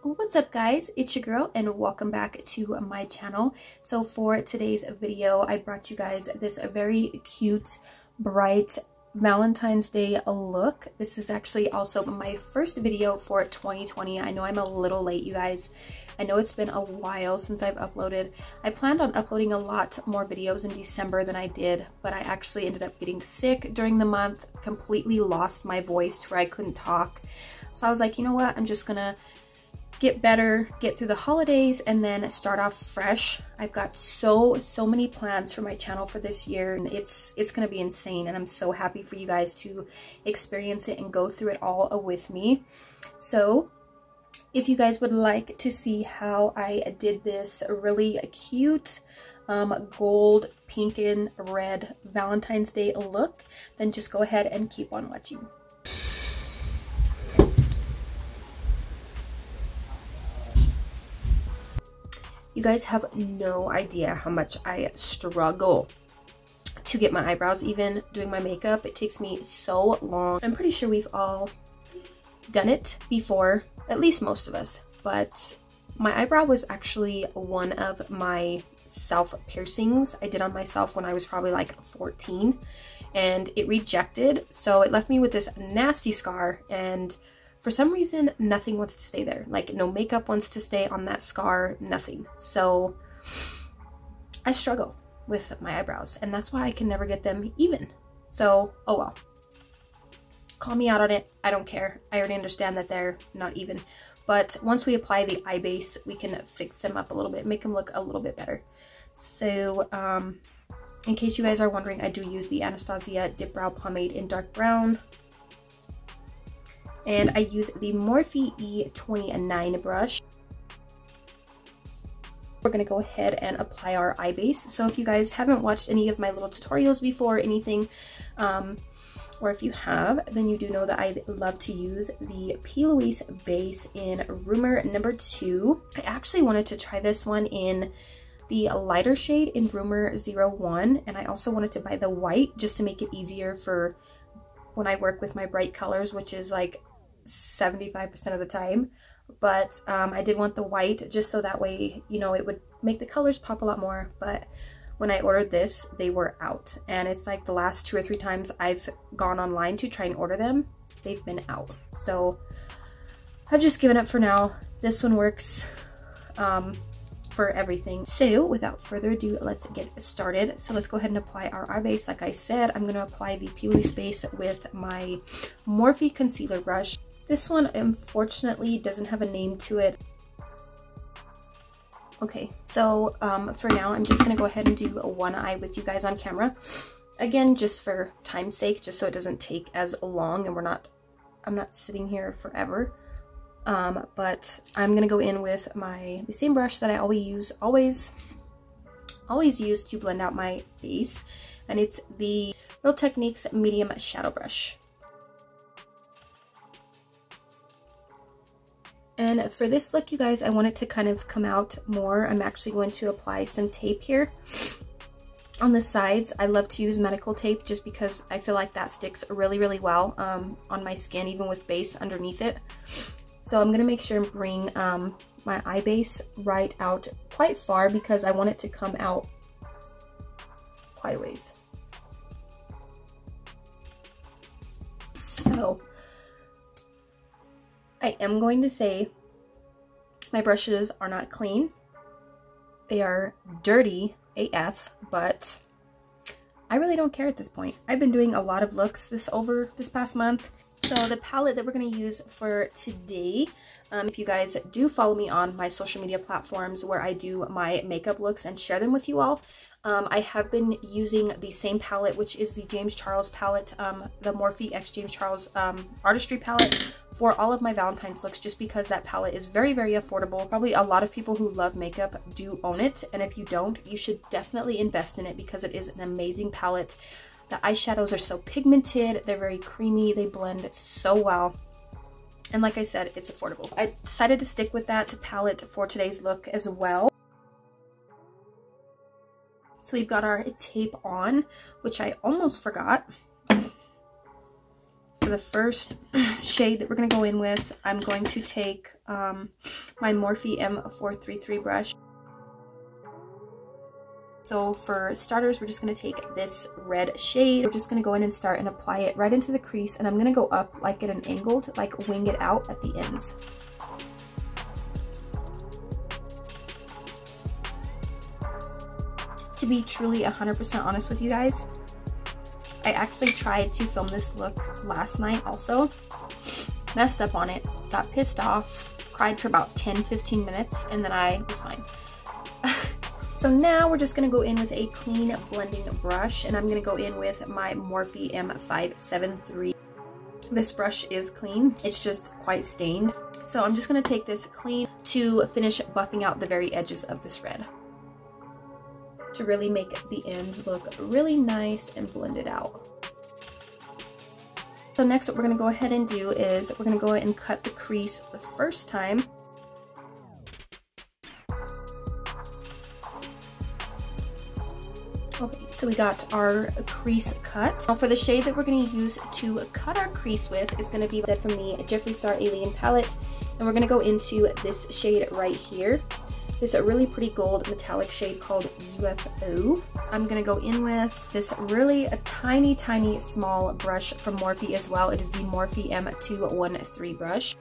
What's up guys, it's your girl and welcome back to my channel. So for today's video I brought you guys this very cute bright Valentine's Day look. This is actually also my first video for 2020. I know I'm a little late, you guys. I know it's been a while since I've uploaded. I planned on uploading a lot more videos in December than I did, but I actually ended up getting sick during the month, completely lost my voice to where I couldn't talk. So I was like, you know what, I'm just gonna get better, get through the holidays, and then start off fresh. I've got so many plans for my channel for this year, and it's gonna be insane, and I'm so happy for you guys to experience it and go through it all with me. So if you guys would like to see how I did this really cute gold, pink, and red Valentine's Day look, then just go ahead and keep on watching. You guys have no idea how much I struggle to get my eyebrows even doing my makeup. It takes me so long. I'm pretty sure we've all done it before, at least most of us, but my eyebrow was actually one of my self piercings I did on myself when I was probably like 14, and it rejected, so it left me with this nasty scar, and for some reason, nothing wants to stay there. Like, no makeup wants to stay on that scar, nothing. So I struggle with my eyebrows, and that's why I can never get them even. So, oh well. Call me out on it. I don't care. I already understand that they're not even. But once we apply the eye base, we can fix them up a little bit, make them look a little bit better. So, in case you guys are wondering, I do use the Anastasia Dip Brow Pomade in dark brown. And I use the Morphe E29 brush. We're gonna go ahead and apply our eye base. So if you guys haven't watched any of my little tutorials before or anything, or if you have, then you do know that I love to use the P.Louise base in Rumour number 2. I actually wanted to try this one in the lighter shade in Rumour 01, and I also wanted to buy the white just to make it easier for when I work with my bright colors, which is like 75% of the time. But I did want the white just so that way, you know, it would make the colors pop a lot more. But when I ordered this, they were out, and it's like the last 2 or 3 times I've gone online to try and order them, they've been out. So I've just given up for now. This one works for everything. So without further ado, let's get started. So let's go ahead and apply our eye base. Like I said, I'm going to apply the P.Louise base with my Morphe concealer brush. This one unfortunately doesn't have a name to it. Okay, so for now I'm just going to go ahead and do one eye with you guys on camera. Again, just for time's sake, just so it doesn't take as long and I'm not sitting here forever. But I'm gonna go in with the same brush that I always use to blend out my base, and it's the Real Techniques medium shadow brush. And for this look, you guys, I want it to kind of come out more. I'm actually going to apply some tape here on the sides. I love to use medical tape just because I feel like that sticks really well on my skin, even with base underneath it. So I'm gonna make sure and bring my eye base right out quite far because I want it to come out quite a ways. So I am going to say my brushes are not clean. They are dirty AF, but I really don't care at this point. I've been doing a lot of looks this past month. So the palette that we're going to use for today, if you guys do follow me on my social media platforms where I do my makeup looks and share them with you all, I have been using the same palette, which is the James Charles palette, the Morphe x James Charles Artistry palette, for all of my Valentine's looks, just because that palette is very affordable. Probably a lot of people who love makeup do own it, and if you don't, you should definitely invest in it because it is an amazing palette. The eyeshadows are so pigmented, they're very creamy, they blend so well, and like I said, it's affordable. I decided to stick with that palette for today's look as well. So we've got our tape on, which I almost forgot. For the first shade that we're going to go in with, I'm going to take my Morphe M433 brush. So for starters, we're just going to take this red shade. We're just going to go in and start and apply it right into the crease, and I'm going to go up like at an angle to like wing it out at the ends. To be truly 100% honest with you guys, I actually tried to film this look last night also. Messed up on it, got pissed off, cried for about 10-15 minutes, and then I was fine. So now we're just going to go in with a clean blending brush, and I'm going to go in with my Morphe M573. This brush is clean, it's just quite stained. So I'm just going to take this clean to finish buffing out the very edges of this red, to really make the ends look really nice and blended out. So next what we're going to go ahead and do is we're going to go ahead and cut the crease the first time. Okay, so we got our crease cut. Now for the shade that we're going to use to cut our crease with is going to be from the Jeffree Star Alien palette, and we're going to go into this shade right here. This really pretty gold metallic shade called UFO. I'm going to go in with this really a tiny small brush from Morphe as well. It is the Morphe M213 brush.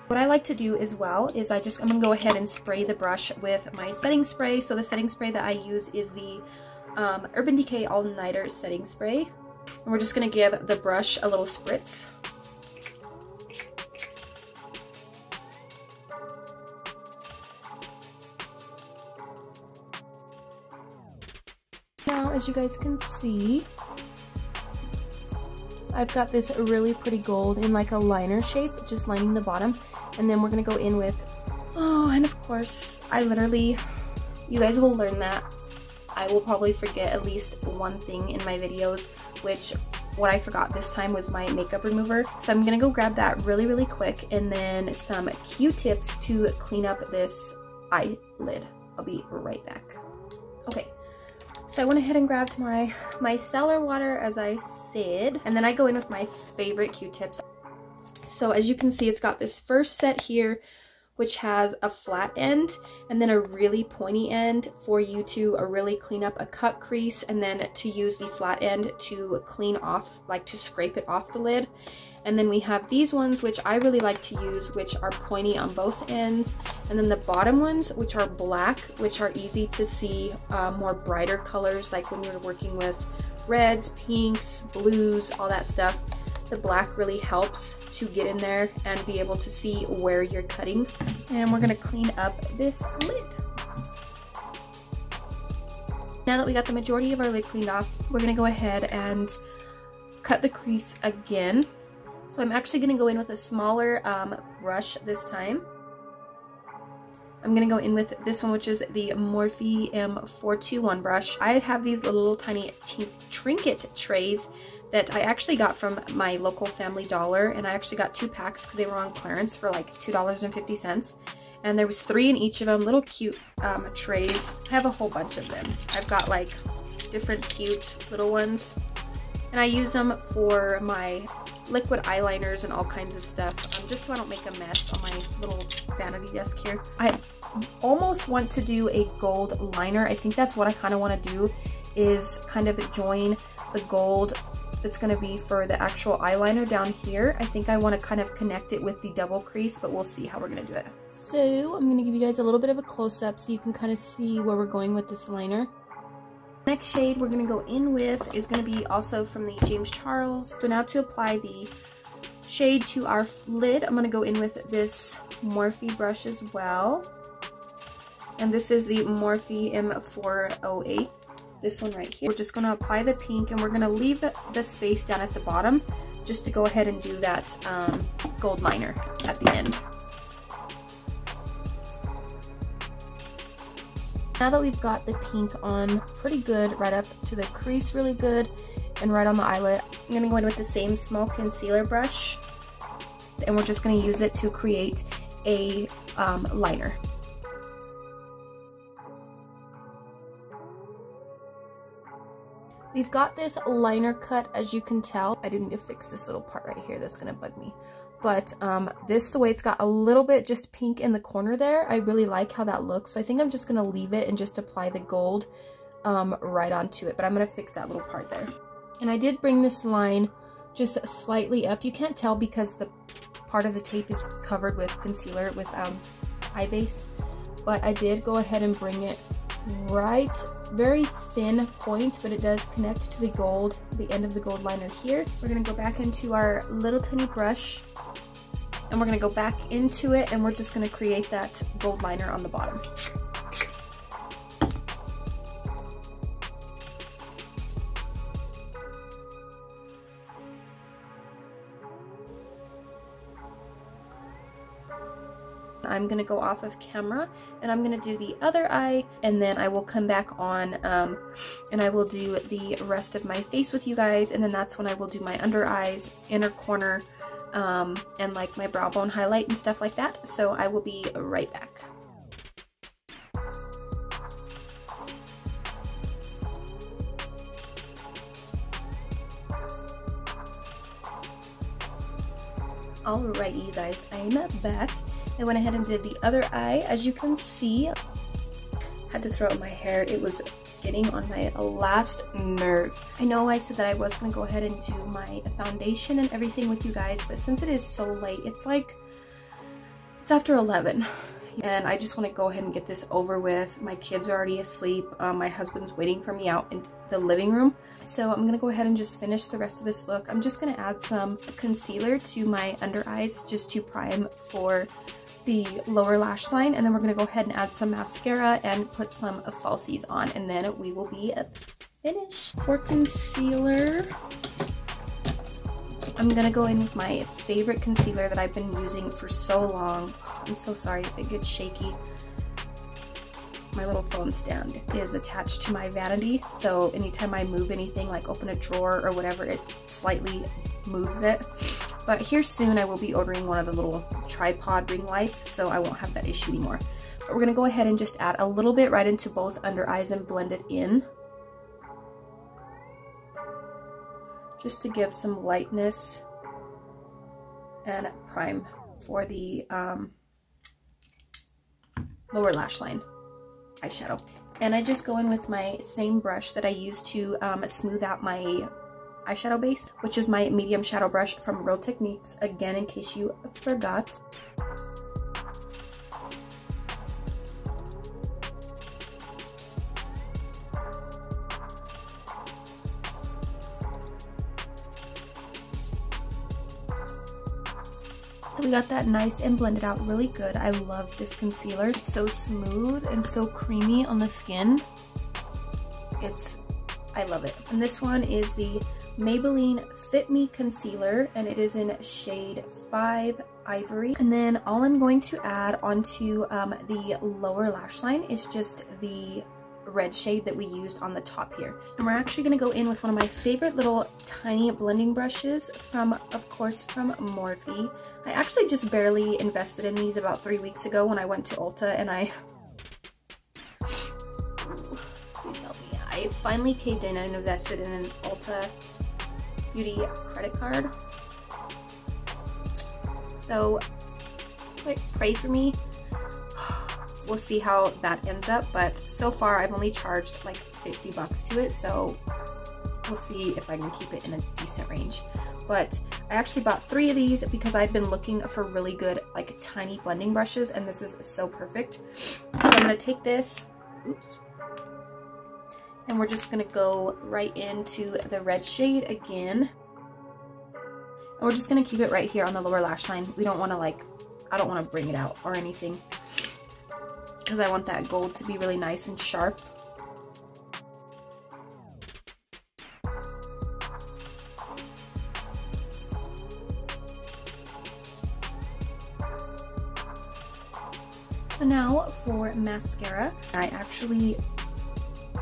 What I like to do as well is I'm going to go ahead and spray the brush with my setting spray. So the setting spray that I use is the Urban Decay All Nighter setting spray. And we're just going to give the brush a little spritz. Now, as you guys can see, I've got this really pretty gold in like a liner shape, just lining the bottom. And then we're going to go in with, oh, and of course, you guys will learn that I will probably forget at least one thing in my videos, which what I forgot this time was my makeup remover. So I'm going to go grab that really quick, and then some Q-tips to clean up this eyelid. I'll be right back. Okay. So I went ahead and grabbed my micellar water, as I said, and then I go in with my favorite Q-tips. So as you can see, it's got this first set here, which has a flat end and then a really pointy end for you to really clean up a cut crease, and then to use the flat end to clean off, like to scrape it off the lid. And then we have these ones, which I really like to use, which are pointy on both ends. And then the bottom ones, which are black, which are easy to see more brighter colors, like when you're working with reds, pinks, blues, all that stuff. The black really helps to get in there and be able to see where you're cutting. And we're gonna clean up this lid. Now that we got the majority of our lid cleaned off, we're gonna go ahead and cut the crease again. So I'm actually gonna go in with a smaller brush this time. I'm gonna go in with this one, which is the Morphe M421 brush. I have these little tiny trinket trays that I actually got from my local Family Dollar, and I actually got 2 packs because they were on clearance for like $2.50. And there was 3 in each of them, little cute trays. I have a whole bunch of them. I've got like different cute little ones, and I use them for my liquid eyeliners and all kinds of stuff, just so I don't make a mess on my little vanity desk here. I almost want to do a gold liner. I think that's what I kind of want to do, is kind of join the gold that's going to be for the actual eyeliner down here. I think I want to kind of connect it with the double crease, but we'll see how we're going to do it. So I'm going to give you guys a little bit of a close-up so you can kind of see where we're going with this liner. Next shade we're going to go in with is going to be also from the James Charles. So now to apply the shade to our lid, I'm going to go in with this Morphe brush as well. And this is the Morphe M408. This one right here. We're just going to apply the pink, and we're going to leave the space down at the bottom just to go ahead and do that gold liner at the end. Now that we've got the pink on pretty good, right up to the crease really good, and right on the eyelid, I'm going to go in with the same small concealer brush, and we're just going to use it to create a liner. We've got this liner cut, as you can tell. I do need to fix this little part right here that's gonna bug me. But this, the way it's got a little bit just pink in the corner there, I really like how that looks. So I think I'm just gonna leave it and just apply the gold right onto it. But I'm gonna fix that little part there. And I did bring this line just slightly up. You can't tell because the part of the tape is covered with concealer with eye base. But I did go ahead and bring it right, very thin point, but it does connect to the gold, the end of the gold liner here. We're gonna go back into our little tiny brush, and we're gonna go back into it, and we're just gonna create that gold liner on the bottom. I'm gonna go off of camera and I'm gonna do the other eye, and then I will come back on and I will do the rest of my face with you guys, and then that's when I will do my under eyes, inner corner, and like my brow bone highlight and stuff like that. So I will be right back. Alrighty, you guys, I'm back. I went ahead and did the other eye. As you can see, I had to throw out my hair. It was getting on my last nerve. I know I said that I was gonna go ahead and do my foundation and everything with you guys, but since it is so late, it's after 11. And I just want to go ahead and get this over with. My kids are already asleep. My husband's waiting for me out in the living room. So I'm gonna go ahead and just finish the rest of this look. I'm just gonna add some concealer to my under eyes just to prime for the lower lash line, and then we're gonna go ahead and add some mascara and put some falsies on, and then we will be finished. For concealer, I'm gonna go in with my favorite concealer that I've been using for so long. I'm so sorry if it gets shaky. My little phone stand is attached to my vanity, so anytime I move anything, like open a drawer or whatever, it slightly moves it. But here soon I will be ordering one of the little tripod ring lights, so I won't have that issue anymore. But we're gonna go ahead and just add a little bit right into both under eyes and blend it in, just to give some lightness and prime for the lower lash line eyeshadow. And I just go in with my same brush that I use to smooth out my eyeshadow base, which is my medium shadow brush from Real Techniques, again, in case you forgot. So we got that nice and blended out really good. I love this concealer. It's so smooth and so creamy on the skin. I love it. And this one is the Maybelline Fit Me Concealer, and it is in shade 5 Ivory. And then all I'm going to add onto the lower lash line is just the red shade that we used on the top here. And we're actually going to go in with one of my favorite little tiny blending brushes from, of course, from Morphe. I actually just barely invested in these about 3 weeks ago when I went to Ulta, and please help me. I finally caved in and invested in an Ulta Beauty credit card. So pray for me. We'll see how that ends up, but so far I've only charged like 50 bucks to it, so we'll see if I can keep it in a decent range. But I actually bought 3 of these because I've been looking for really good like tiny blending brushes, and this is so perfect. So I'm gonna take this, oops, and we're just gonna go right into the red shade again. And we're just gonna keep it right here on the lower lash line. We don't wanna I don't wanna bring it out or anything, because I want that gold to be really nice and sharp. So now for mascara, I actually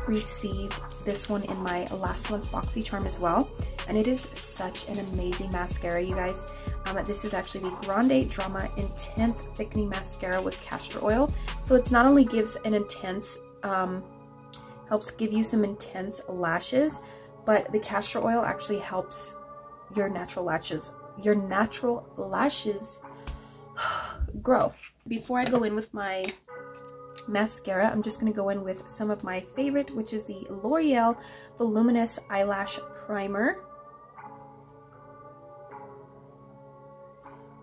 received this one in my last month's BoxyCharm as well, and it is such an amazing mascara, you guys. This is actually the Grande Drama Intense Thickening Mascara with castor oil. So it's not only gives an intense, helps give you some intense lashes, but the castor oil actually helps your natural lashes grow. Before I go in with my mascara, I'm just going to go in with some of my favorite, which is the Loreal Voluminous Eyelash Primer.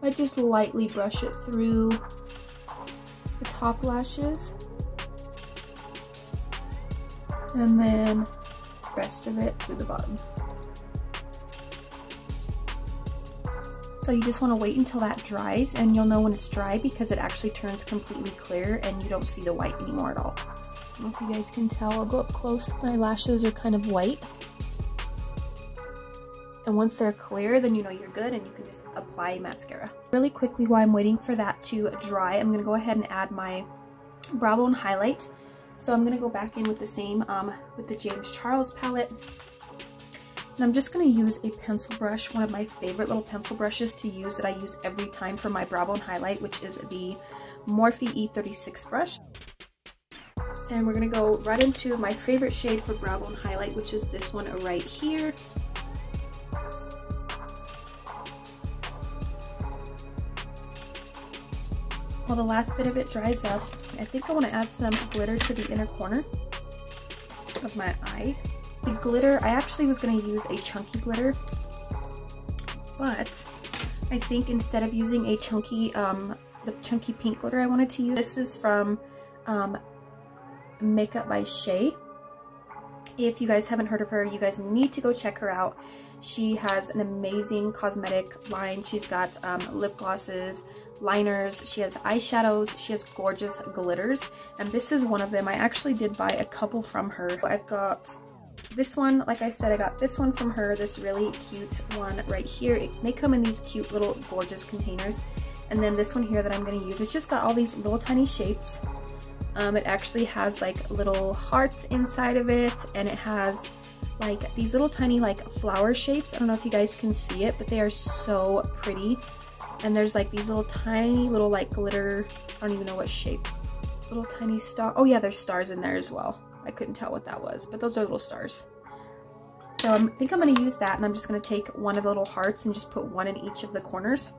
I just lightly brush it through the top lashes, and then the rest of it through the bottom. So you just want to wait until that dries, and you'll know when it's dry because it actually turns completely clear and you don't see the white anymore at all. I don't know if you guys can tell, I'll go up close. My lashes are kind of white. And once they're clear, then you know you're good and you can just apply mascara. Really quickly, while I'm waiting for that to dry, I'm gonna go ahead and add my brow bone highlight. So I'm gonna go back in with the same, with the James Charles palette. And I'm just gonna use a pencil brush, one of my favorite little pencil brushes to use that I use every time for my brow bone highlight, which is the Morphe E36 brush. And we're gonna go right into my favorite shade for brow bone highlight, which is this one right here. While the last bit of it dries up, I think I want to add some glitter to the inner corner of my eye. The glitter, I actually was going to use a chunky glitter, but I think instead of using a chunky, the chunky pink glitter I wanted to use, this is from Makeup by Chey. If you guys haven't heard of her, you guys need to go check her out. She has an amazing cosmetic line. She's got lip glosses, liners, she has eyeshadows, she has gorgeous glitters, and this is one of them. I actually did buy a couple from her. I've got this one, like I said, I got this one from her, this really cute one right here. They come in these cute little gorgeous containers. And then this one here that I'm going to use, it's just got all these little tiny shapes. It actually has like little hearts inside of it, and it has like these little tiny like flower shapes. I don't know if you guys can see it, but they are so pretty. And there's like these little tiny little like glitter, I don't even know what shape, little tiny star. Oh yeah, there's stars in there as well. I couldn't tell what that was, but those are little stars. So I think I'm going to use that, and I'm just going to take one of the little hearts and just put one in each of the corners.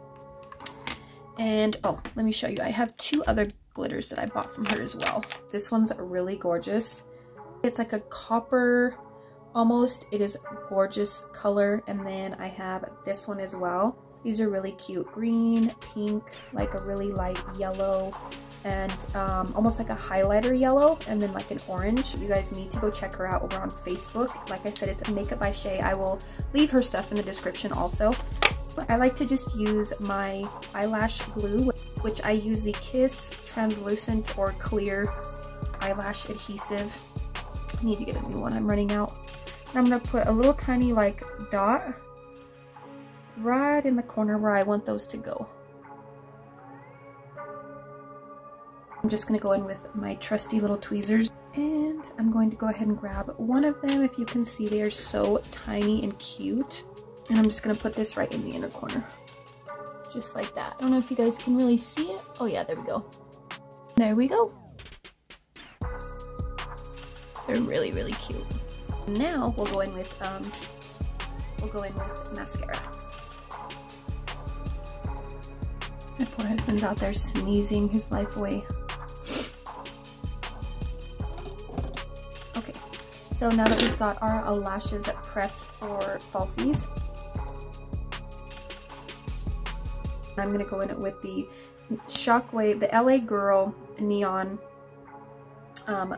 And oh, let me show you. I have two other glitters that I bought from her as well. This one's really gorgeous. It's like a copper almost. It is gorgeous color. And then I have this one as well. These are really cute. Green, pink, like a really light yellow, and almost like a highlighter yellow, and then like an orange. You guys need to go check her out over on Facebook. Like I said, it's Makeup by Chey. I will leave her stuff in the description also. I like to just use my eyelash glue, which I use the Kiss translucent or clear eyelash adhesive. I need to get a new one, I'm running out. And I'm gonna put a little tiny like dot right in the corner where I want those to go. I'm just gonna go in with my trusty little tweezers, and I'm going to go ahead and grab one of them. If you can see, they are so tiny and cute. And I'm just gonna put this right in the inner corner. Just like that. I don't know if you guys can really see it. Oh yeah, there we go. There we go. They're really, really cute. Now we'll go in with mascara. My poor husband's out there sneezing his life away. Okay, so now that we've got our lashes prepped for falsies, I'm gonna go in with the Shockwave, the LA Girl Neon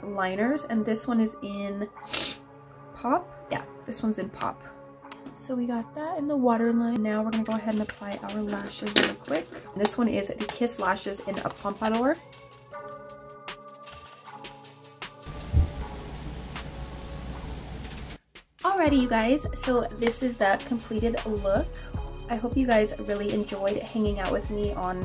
liners, and this one is in Pop. Yeah, this one's in Pop. So we got that in the waterline. Now we're gonna go ahead and apply our lashes real quick. This one is the Kiss Lashes in a Pompadour. Alrighty, you guys, so this is the completed look. I hope you guys really enjoyed hanging out with me on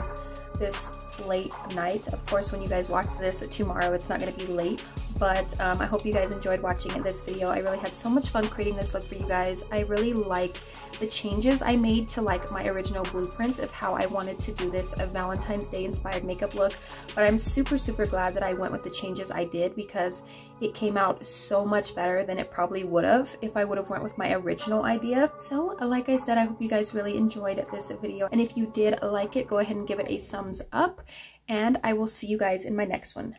this late night. Of course, when you guys watch this tomorrow, it's not going to be late, but I hope you guys enjoyed watching this video. I really had so much fun creating this look for you guys. I really like the changes I made to like my original blueprint of how I wanted to do this a Valentine's Day inspired makeup look, but I'm super glad that I went with the changes I did, because it came out so much better than it probably would have if I would have went with my original idea. So like I said, I hope you guys really enjoyed this video, and if you did like it, go ahead and give it a thumbs up, and I will see you guys in my next one.